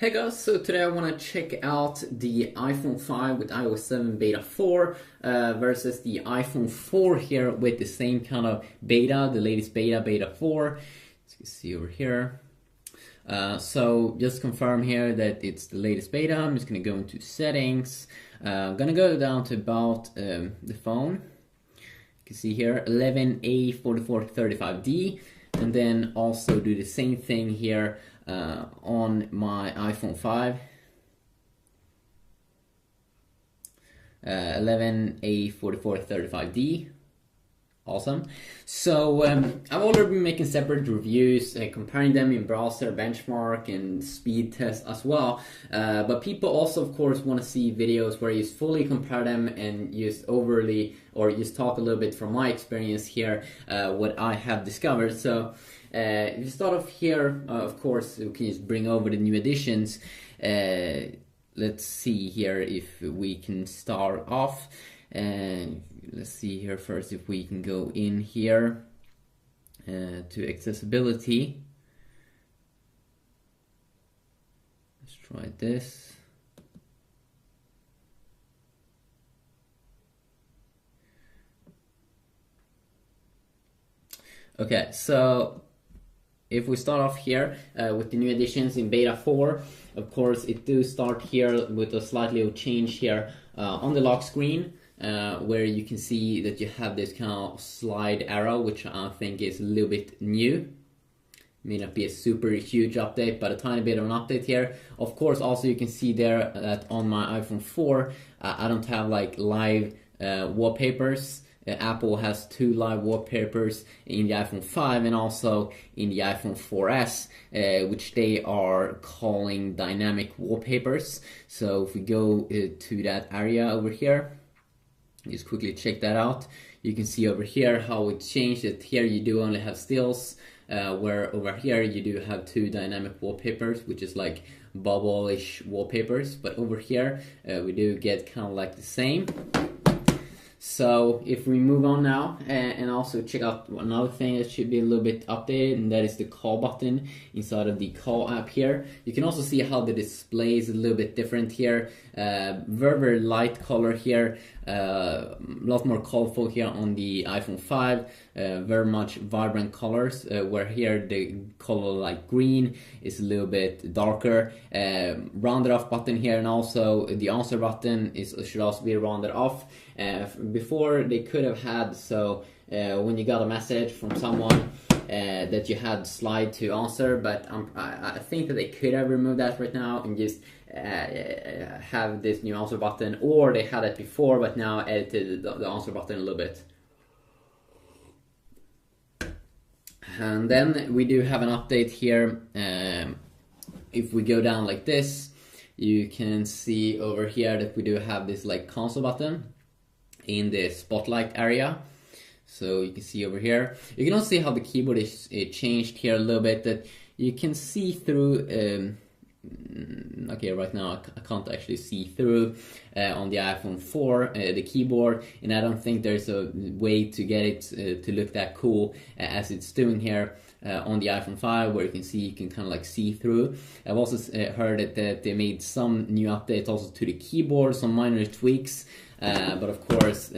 Hey guys, so today I want to check out the iPhone 5 with iOS 7 Beta 4 versus the iPhone 4 here with the same kind of beta, the latest beta, Beta 4. As you can see over here. So just confirm here that it's the latest beta. I'm just going to go into settings. I'm going to go down to about the phone. You can see here 11A4435D, and then also do the same thing here on my iPhone 5. 11A4435D. Awesome. So I've already been making separate reviews, comparing them in browser, benchmark, and speed test as well. But people also, of course, want to see videos where you fully compare them and just overly, or just talk a little bit from my experience here, what I have discovered. So if you start off here, of course, we can just bring over the new additions. Let's see here if we can start off. Let's see here first if we can go in here to accessibility. Let's try this. Okay, so if we start off here with the new additions in Beta 4, of course it do start here with a slightly change here on the lock screen. Where you can see that you have this kind of slide arrow, which I think is a little bit new. May not be a super huge update, but a tiny bit of an update here. Of course, also you can see there that on my iPhone 4, I don't have like live wallpapers. Apple has 2 live wallpapers in the iPhone 5 and also in the iPhone 4S, which they are calling dynamic wallpapers. So if we go to that area over here, just quickly check that out. You can see over here how it changed it. Here you do only have stills, where over here you do have 2 dynamic wallpapers, which is like bubble-ish wallpapers. But over here we do get kind of like the same. So if we move on now and also check out another thing that should be a little bit updated, and that is the call button inside of the call app here. You can also see how the display is a little bit different here. Very light color here, a lot more colorful here on the iPhone 5, very much vibrant colors, where here the color like green is a little bit darker. Rounded off button here, and also the answer button should also be rounded off. Before they could have had, so when you got a message from someone that you had slide to answer, but I think that they could have removed that right now and just have this new answer button, or they had it before but now edited the answer button a little bit. And then we do have an update here. If we go down like this, you can see over here that we do have this like console button in the spotlight area. So you can see over here, you can also see how the keyboard is changed here a little bit, that you can see through. Okay, right now I can't actually see through on the iPhone 4 the keyboard, and I don't think there's a way to get it to look that cool as it's doing here on the iPhone 5, where you can see, you can kind of like see through. I've also heard that they made some new updates also to the keyboard, some minor tweaks, but of course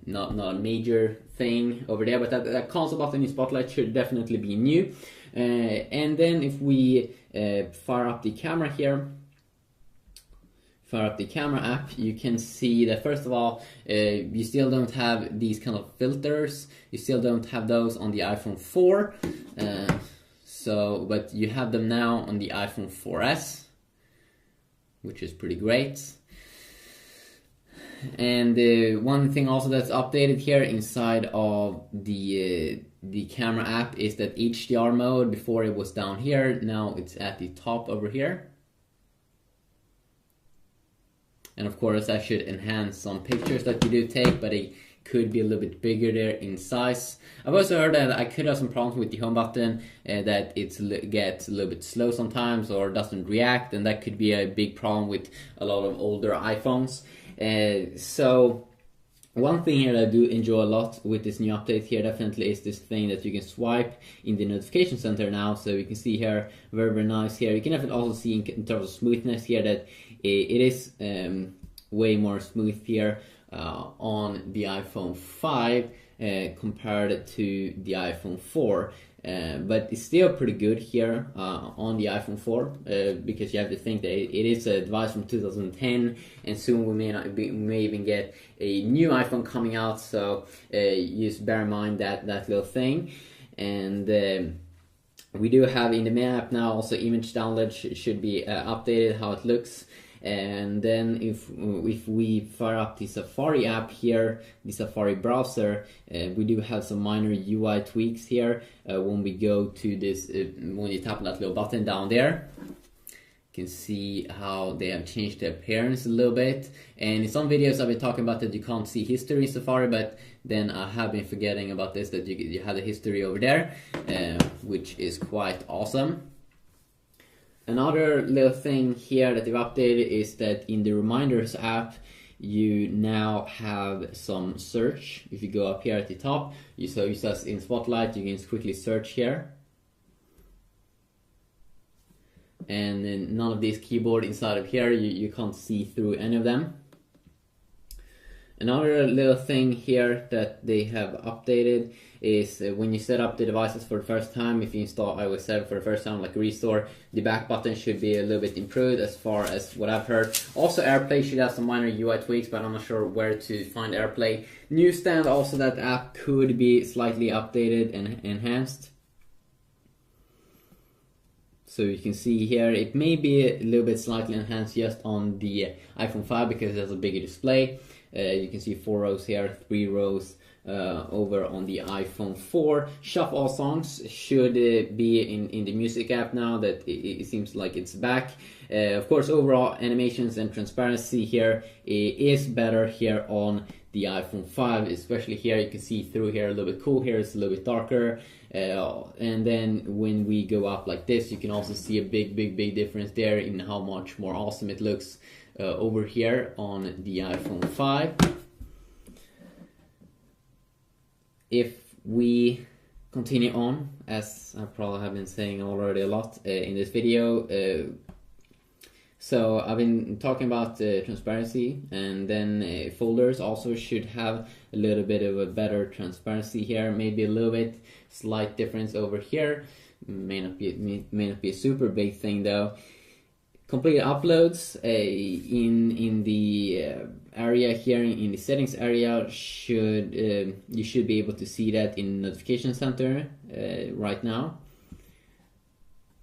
not a major thing over there. But that console button in Spotlight should definitely be new. And then if we fire up the camera here, fire up the camera app, you can see that first of all, you still don't have these kind of filters. You still don't have those on the iPhone 4. But you have them now on the iPhone 4S, which is pretty great. And one thing also that's updated here inside of the camera app is that HDR mode, before it was down here, now it's at the top over here. And of course that should enhance some pictures that you do take, but it could be a little bit bigger there in size. I've also heard that I could have some problems with the home button, that it gets a little bit slow sometimes or doesn't react, and that could be a big problem with a lot of older iPhones. So One thing here that I do enjoy a lot with this new update here definitely is this thing that you can swipe in the notification center now. So you can see here, very, very nice here. You can definitely also see in terms of smoothness here that it is way more smooth here on the iPhone 5 compared to the iPhone 4. But it's still pretty good here on the iPhone 4 because you have to think that it is a device from 2010, and soon we may even get a new iPhone coming out. So just bear in mind that little thing. And we do have in the main app now also image download should be updated how it looks. And then if we fire up the Safari app here, the Safari browser, we do have some minor UI tweaks here when we go to this, when you tap on that little button down there. You can see how they have changed the appearance a little bit. And in some videos I've been talking about that you can't see history in Safari, but then I have been forgetting about this, that you have the history over there, which is quite awesome. Another little thing here that they've updated is that in the Reminders app, you now have some search. If you go up here at the top, you saw in Spotlight, you can quickly search here. And then none of these keyboard inside of here, you can't see through any of them. Another little thing here that they have updated is when you set up the devices for the first time, if you install iOS 7 for the first time, like Restore, the back button should be a little bit improved as far as what I've heard. Also, AirPlay should have some minor UI tweaks, but I'm not sure where to find AirPlay. Newsstand, also that app could be slightly updated and enhanced. So you can see here, it may be a little bit slightly enhanced just on the iPhone 5 because it has a bigger display. You can see 4 rows here, 3 rows over on the iPhone 4. Shuffle all songs should be in the music app now that it seems like it's back. Of course, overall animations and transparency here is better here on the iPhone 5, especially here you can see through here a little bit cool. Here it's a little bit darker. And then when we go up like this, you can also see a big difference there in how much more awesome it looks over here on the iPhone 5. If we continue on, as I probably have been saying already a lot in this video, so I've been talking about transparency, and then folders also should have a little bit of a better transparency here, maybe a little bit slight difference over here. May not be a super big thing though. Complete uploads in the area here in the settings area should you should be able to see that in notification center right now,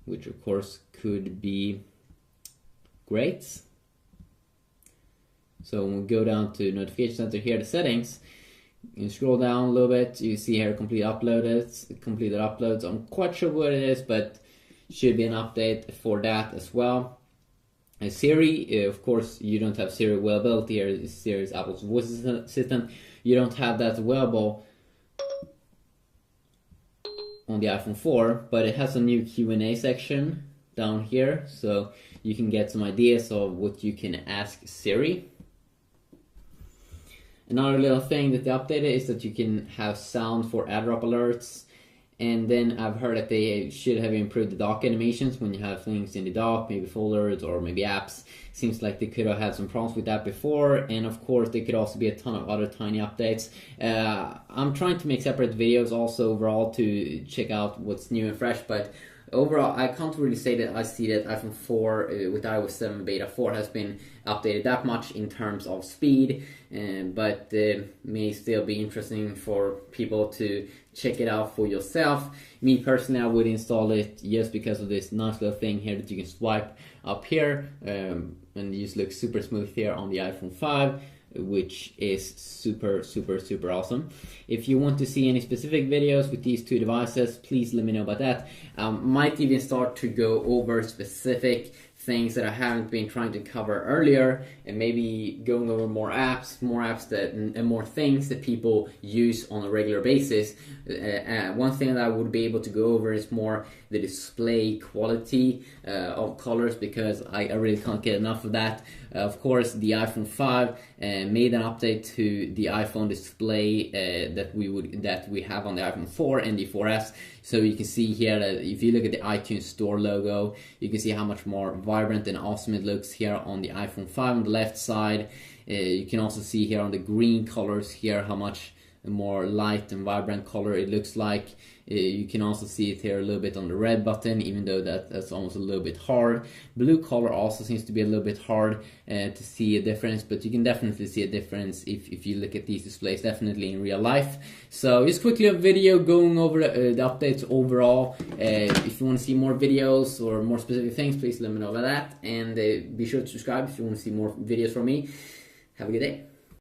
which of course could be great. So when we go down to notification center here, the settings, you scroll down a little bit, you see here completed uploads. I'm quite sure what it is, but should be an update for that as well. And Siri, of course, you don't have Siri availability here. Siri is Apple's voice assistant. You don't have that available on the iPhone 4, but it has a new Q&A section down here, so you can get some ideas of what you can ask Siri. Another little thing that they updated is that you can have sound for AirDrop alerts. And then I've heard that they should have improved the dock animations when you have things in the dock, maybe folders or maybe apps. Seems like they could have had some problems with that before. And of course, there could also be a ton of other tiny updates. I'm trying to make separate videos also overall to check out what's new and fresh. But overall, I can't really say that I see that iPhone 4 with iOS 7 Beta 4 has been updated that much in terms of speed, but may still be interesting for people to check it out for yourself. Me personally, I would install it just because of this nice little thing here that you can swipe up here, and it just looks super smooth here on the iPhone 5. Which is super awesome. If you want to see any specific videos with these two devices, please let me know about that. Might even start to go over specific things that I haven't been trying to cover earlier, and maybe going over more apps that and more things that people use on a regular basis. One thing that I would be able to go over is more the display quality of colors, because I really can't get enough of that. Of course, the iPhone 5 made an update to the iPhone display that we have on the iPhone 4 and the 4S. So you can see here that if you look at the iTunes Store logo, you can see how much more vibrant and awesome it looks here on the iPhone 5 on the left side. You can also see here on the green colors here how much more light and vibrant color it looks like. You can also see it here a little bit on the red button, even though that's almost a little bit hard. Blue color also seems to be a little bit hard to see a difference, but you can definitely see a difference if you look at these displays, definitely in real life. So just quickly a video going over the updates overall. If you want to see more videos or more specific things, please let me know about that, and be sure to subscribe if you want to see more videos from me. Have a good day.